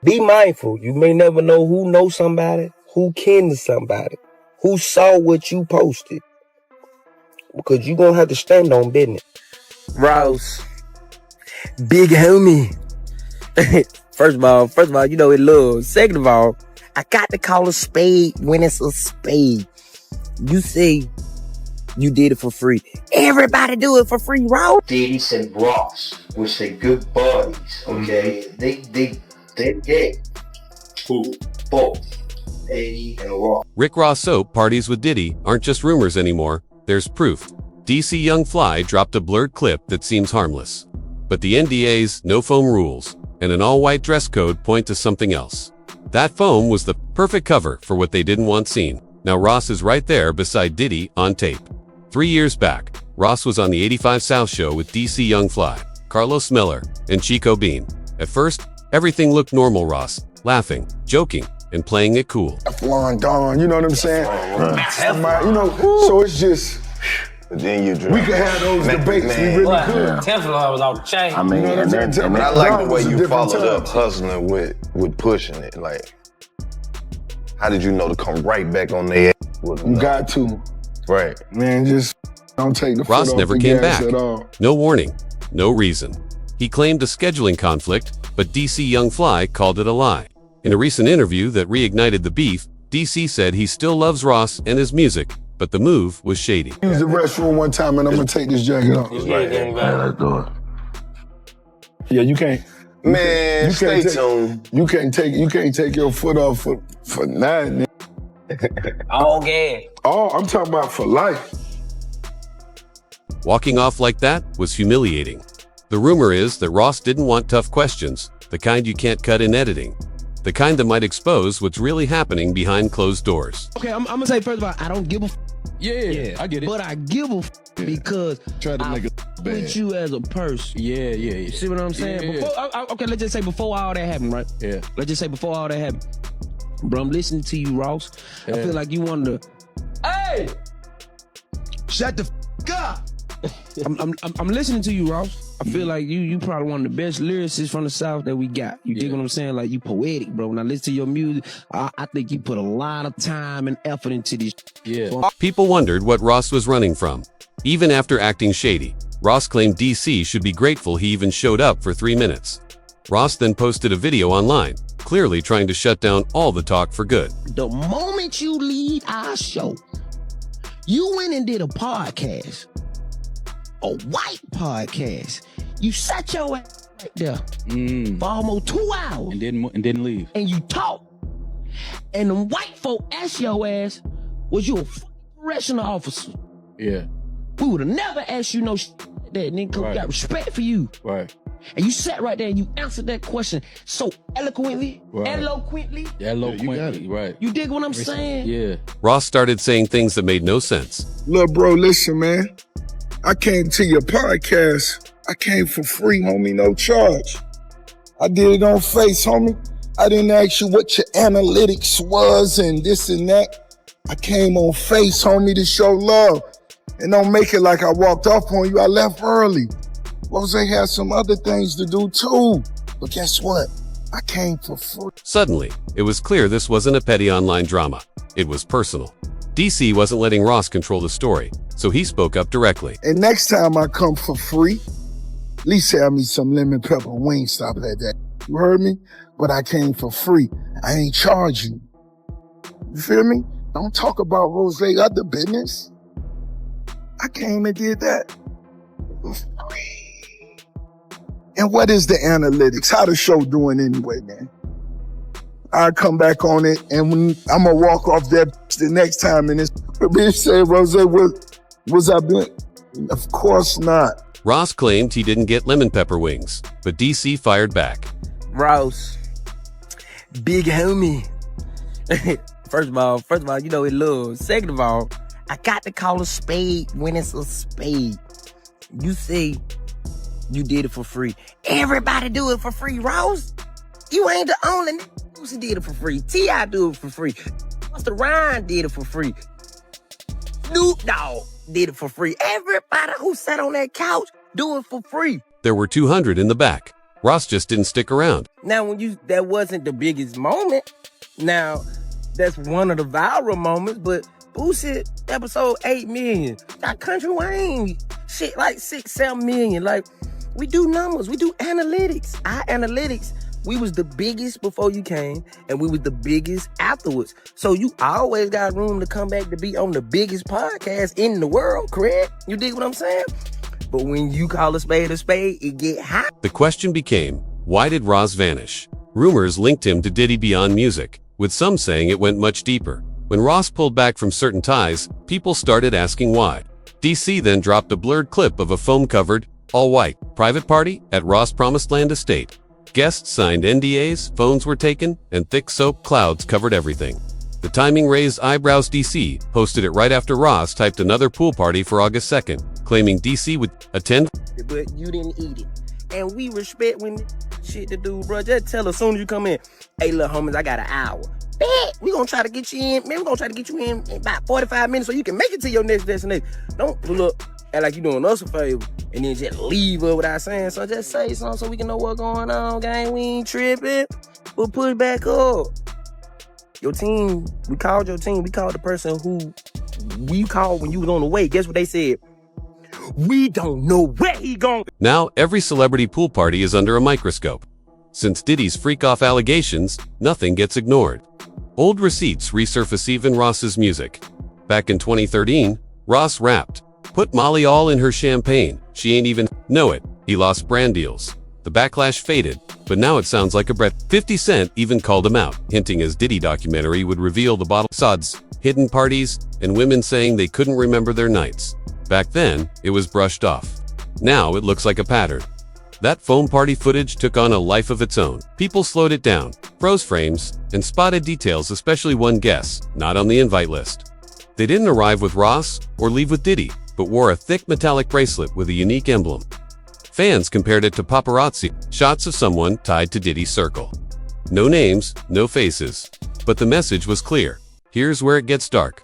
Be mindful. You may never know who knows somebody, who kin to somebody, who saw what you posted. Because you gonna have to stand on business. Ross, big homie. First of all, you know it love. Second of all, I got to call a spade when it's a spade. You say you did it for free. Everybody do it for free, Ross. Diddy and Ross, which they good buddies, okay? They gay. Who? Both. Eddie and Ross. Rick Ross soap parties with Diddy aren't just rumors anymore, there's proof. DC Young Fly dropped a blurred clip that seems harmless. But the NDA's no foam rules and an all-white dress code point to something else. That foam was the perfect cover for what they didn't want seen. Now Ross is right there beside Diddy on tape. 3 years back, Ross was on the 85 South show with DC Young Fly, Carlos Miller, and Chico Bean. At first, everything looked normal. Ross, laughing, joking, and playing it cool. Teflon Don, you know what I'm saying? Right. You know, so it's just, then you we could have those debates, we really could. Teflon was off the chain. I mean, You know what I'm and saying? I like the way you Different followed up times. hustling with pushing it. Like, how did you know to come right back on their ass? You got to, Right. man, just don't take the Ross foot never off the came gas back. at all. No warning, no reason. He claimed a scheduling conflict, but DC Young Fly called it a lie. In a recent interview that reignited the beef, DC said he still loves Ross and his music, but the move was shady. Use the restroom one time and I'm gonna take this jacket off. Let's do it. Yeah, you can't. Man, you stay can't tuned. You can't take your foot off for nothing. Oh, yeah. Oh, I'm talking about for life. Walking off like that was humiliating. The rumor is that Ross didn't want tough questions, the kind you can't cut in editing. The kind that might expose what's really happening behind closed doors. Okay, I'm gonna say first of all, I don't give a Yeah, I get it. but I give a because Try to make it with bad. you as a person. Yeah. You see what I'm saying? Yeah. Before, okay, let's just say before all that happened, right? Yeah. Let's just say before all that happened. Bro, I'm listening to you, Ross. I feel like you wanted to. Hey! Shut the up! I'm listening to you, Ross. I feel like you probably one of the best lyricists from the South that we got. You dig what I'm saying? Like, you poetic, bro. When I listen to your music, I think you put a lot of time and effort into this. Yeah. People wondered what Ross was running from. Even after acting shady, Ross claimed DC should be grateful he even showed up for 3 minutes. Ross then posted a video online, clearly trying to shut down all the talk for good. The moment you leave our show, you went and did a podcast, a white podcast. You sat your ass right there for almost 2 hours And didn't leave. and you talked. And them white folk asked your ass, was you a correctional officer? Yeah. We would have never asked you no like that, nigga, 'cause we Right. got respect for you. Right. And you sat right there and you answered that question so eloquently, eloquently. Eloquently. Right. You dig what I'm saying? Yeah. Ross started saying things that made no sense. Look, bro, listen, man. I came to your podcast. I came for free, homie, no charge. I did it on face, homie. I didn't ask you what your analytics was and this and that. I came on face, homie, to show love. And don't make it like I walked off on you. I left early. Rose had some other things to do too. But guess what? I came for free. Suddenly, it was clear this wasn't a petty online drama. It was personal. DC wasn't letting Ross control the story, so he spoke up directly. And next time I come for free, at least have me some lemon pepper wings, stop at that. You heard me? But I came for free. I ain't charge you. You feel me? Don't talk about Rose other business. I came and did that for free. And what is the analytics? How the show doing anyway, man? I'll come back on it and when I'm gonna walk off that the next time and this bitch say, Rose, was I doing? Of course not. Ross claimed he didn't get lemon pepper wings, but DC fired back. Ross, big homie. First of all, you know it love. Second of all, I got to call a spade when it's a spade. You say you did it for free. Everybody do it for free, Ross. You ain't the only nigga who did it for free. T.I. do it for free. Busta Rhymes did it for free. Snoop Dogg did it for free. Everybody who sat on that couch do it for free. There were 200 in the back. Ross just didn't stick around. Now, that wasn't the biggest moment. Now, that's one of the viral moments, but Boosie episode 8 million. Got Country Wayne, shit like 6-7 million. Like, we do numbers, we do analytics. Our analytics, we was the biggest before you came, and we was the biggest afterwards. So you always got room to come back to be on the biggest podcast in the world, correct? You dig what I'm saying? But when you call a spade, it get hot. The question became, why did Ross vanish? Rumors linked him to Diddy beyond music, with some saying it went much deeper. When Ross pulled back from certain ties, people started asking why. DC then dropped a blurred clip of a foam-covered, all-white, private party at Ross Promised Land estate. Guests signed NDAs, phones were taken, and thick soap clouds covered everything. The timing raised eyebrows. DC posted it right after Ross typed another pool party for August 2nd, claiming DC would attend. But you didn't eat it. And we respect when shit to do, bro. Just tell us as soon as you come in, hey, little homies, I got an hour. Bet we gonna try to get you in, man. We gonna try to get you in about 45 minutes so you can make it to your next destination. Don't pull up, act like you doing us a favor, and then just leave her without saying something. Just say something so we can know what's going on, gang. We ain't tripping. We'll put it back up. Your team, we called your team. We called the person who we called when you was on the way. Guess what they said? We don't know where he gone. Now, every celebrity pool party is under a microscope. Since Diddy's freak-off allegations, nothing gets ignored. Old receipts resurface even Ross's music. Back in 2013, Ross rapped, "Put Molly all in her champagne. She ain't even know it." He lost brand deals. The backlash faded, but now it sounds like a breath. 50 Cent even called him out, hinting his Diddy documentary would reveal the bottle sods, hidden parties, and women saying they couldn't remember their nights. Back then, it was brushed off. Now it looks like a pattern. That foam party footage took on a life of its own. People slowed it down, froze frames, and spotted details, especially one guest, not on the invite list. They didn't arrive with Ross or leave with Diddy, but wore a thick metallic bracelet with a unique emblem. Fans compared it to paparazzi, shots of someone tied to Diddy's circle. No names, no faces, but the message was clear. Here's where it gets dark.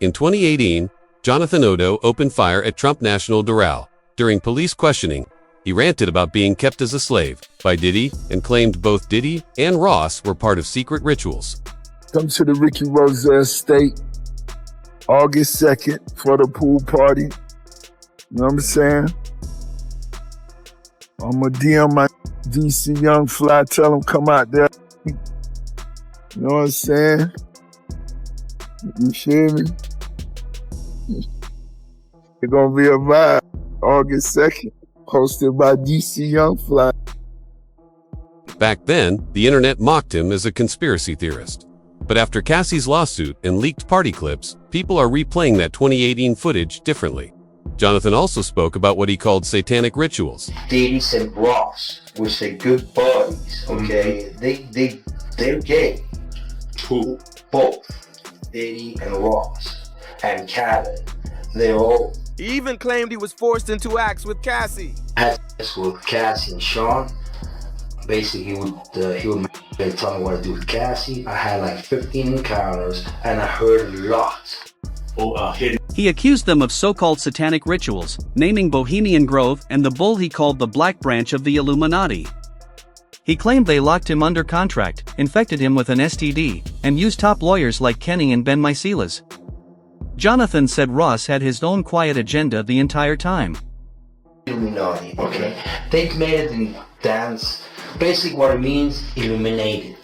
In 2018, Jonathan Odo opened fire at Trump National Doral. During police questioning, he ranted about being kept as a slave by Diddy and claimed both Diddy and Ross were part of secret rituals. Come to the Ricky Rose estate, August 2nd for the pool party. You know what I'm saying? I'm gonna DM my DC Young Fly, tell him come out there. You know what I'm saying? You feel me? It's gonna be a vibe. August 2nd, hosted by DC Young Fly. Back then, the internet mocked him as a conspiracy theorist. But after Cassie's lawsuit and leaked party clips, people are replaying that 2018 footage differently. Jonathan also spoke about what he called satanic rituals. Diddy and Ross, which are good buddies, okay? They're gay. Who? Both. Diddy and Ross. And Khaled. They're all... He even claimed he was forced into acts with Cassie. Acts with Cassie and Sean. Basically, he would tell me what to do with Cassie. I had like 15 encounters, and I heard a lot. He accused them of so-called satanic rituals, naming Bohemian Grove and the bull he called the Black Branch of the Illuminati. He claimed they locked him under contract, infected him with an STD, and used top lawyers like Kenny and Ben Mycelas. Jonathan said Ross had his own quiet agenda the entire time. Illuminati, okay? They've made it in dance. Basically what it means, illuminated.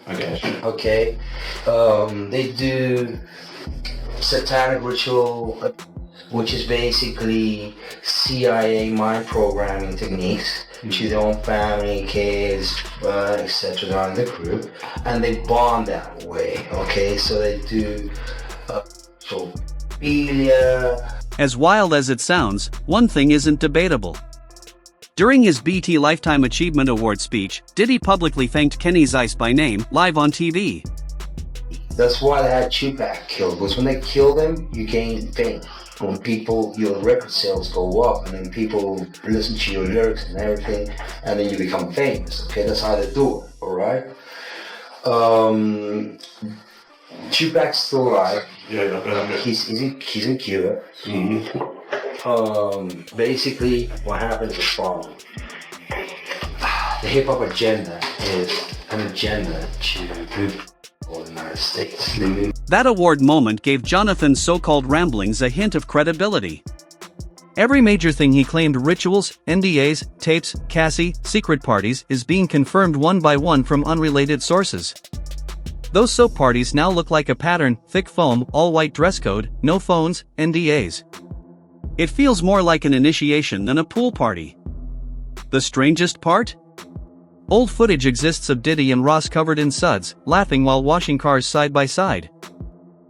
Okay? They do satanic ritual, which is basically CIA mind programming techniques. Choose their own family, kids, etc. are in the group, and they bond that way. Okay, so they do pedophilia. As wild as it sounds, one thing isn't debatable. During his BET Lifetime Achievement Award speech, Diddy publicly thanked Kenny Zeiss by name, live on TV. That's why they had Tupac killed, because when they kill them, you gain fame. When people, your record sales go up, and then people listen to your lyrics and everything, and then you become famous, okay? That's how they do it, alright? Tupac's still alive. He's in Cuba. Basically, what happens is following. the hip hop agenda is an agenda to move all the United States. That award moment gave Jonathan's so-called ramblings a hint of credibility. Every major thing he claimed, rituals, NDAs, tapes, Cassie, secret parties, is being confirmed one by one from unrelated sources. Those soap parties now look like a pattern: thick foam, all-white dress code, no phones, NDAs. It feels more like an initiation than a pool party. The strangest part? Old footage exists of Diddy and Ross covered in suds, laughing while washing cars side by side.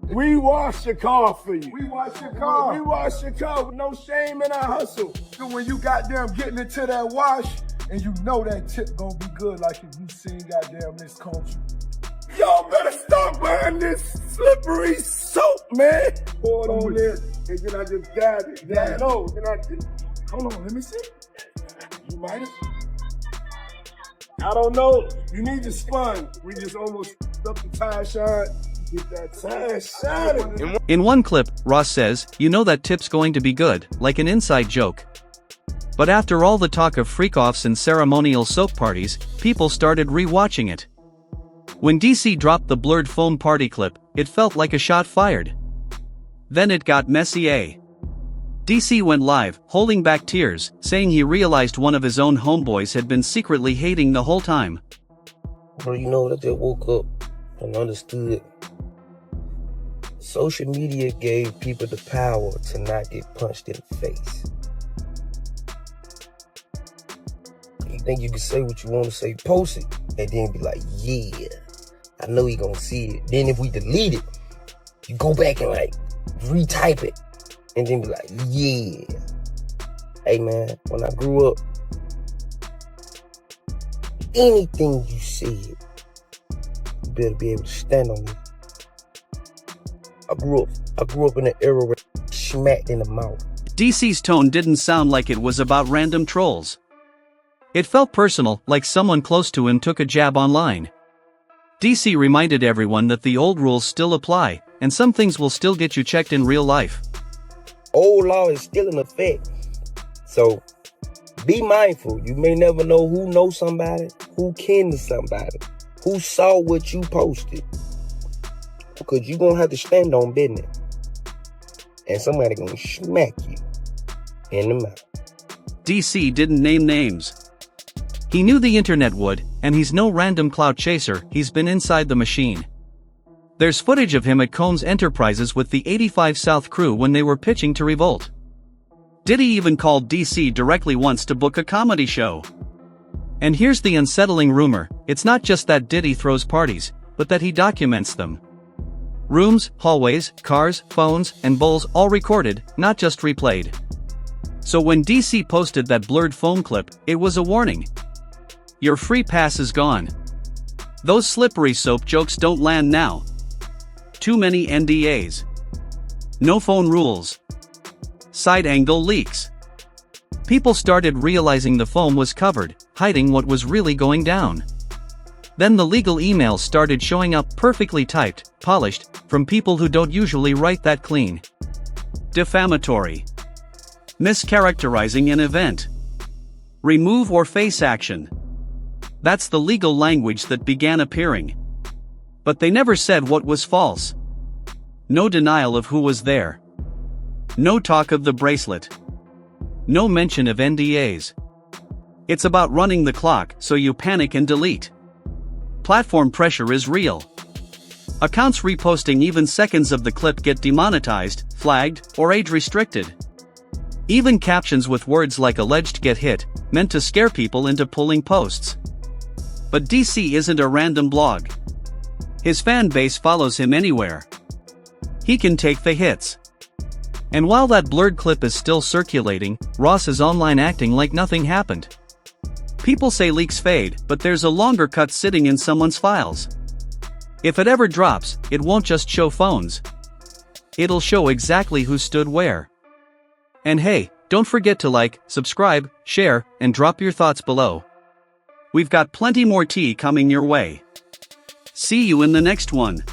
We wash your car for you. We wash your car. We wash your car with no shame in our hustle. So when you goddamn getting into that wash, and you know that tip gonna be good, like if you seen goddamn this country. Y'all better stop buying this slippery soap, man. Pour it on there, and then I just dab it. No, then I just, hold on, let me see. You might have. I don't know. You need the sponge. We just almost stuck the tire shine. Get that tire shine. In one clip, Ross says, "You know that tip's going to be good," like an inside joke. But after all the talk of freak-offs and ceremonial soap parties, people started re-watching it. When DC dropped the blurred foam party clip, it felt like a shot fired. Then it got messy. DC went live, holding back tears, saying he realized one of his own homeboys had been secretly hating the whole time. Bro, you know, I just woke up and understood. Social media gave people the power to not get punched in the face. You think you can say what you want to say, post it, and then be like, yeah, I know he gonna see it. Then if we delete it, you go back and like retype it, and then be like, yeah. Hey man, when I grew up, anything you said, you better be able to stand on it. I grew up in an era where smacked in the mouth. DC's tone didn't sound like it was about random trolls. It felt personal, like someone close to him took a jab online. DC reminded everyone that the old rules still apply, and some things will still get you checked in real life. Old law is still in effect. So, be mindful. You may never know who knows somebody, who kin to somebody, who saw what you posted. Because you're going to have to stand on business. And somebody going to smack you in the mouth. DC didn't name names. He knew the internet would, and he's no random clout chaser, he's been inside the machine. There's footage of him at Combs Enterprises with the 85 South crew when they were pitching to Revolt. Diddy even called DC directly once to book a comedy show. And here's the unsettling rumor: it's not just that Diddy throws parties, but that he documents them. Rooms, hallways, cars, phones, and bowls all recorded, not just replayed. So when DC posted that blurred phone clip, it was a warning. Your free pass is gone. Those slippery soap jokes don't land now. Too many NDAs. No phone rules. Side angle leaks. People started realizing the foam was covered, hiding what was really going down. Then the legal emails started showing up, perfectly typed, polished, from people who don't usually write that clean. Defamatory. Mischaracterizing an event. Remove or face action. That's the legal language that began appearing. But they never said what was false. No denial of who was there. No talk of the bracelet. No mention of NDAs. It's about running the clock, so you panic and delete. Platform pressure is real. Accounts reposting even seconds of the clip get demonetized, flagged, or age restricted. Even captions with words like alleged get hit, meant to scare people into pulling posts. But DC isn't a random blog. His fan base follows him anywhere. He can take the hits. And while that blurred clip is still circulating, Ross is online acting like nothing happened. People say leaks fade, but there's a longer cut sitting in someone's files. If it ever drops, it won't just show phones. It'll show exactly who stood where. And hey, don't forget to like, subscribe, share, and drop your thoughts below. We've got plenty more tea coming your way. See you in the next one.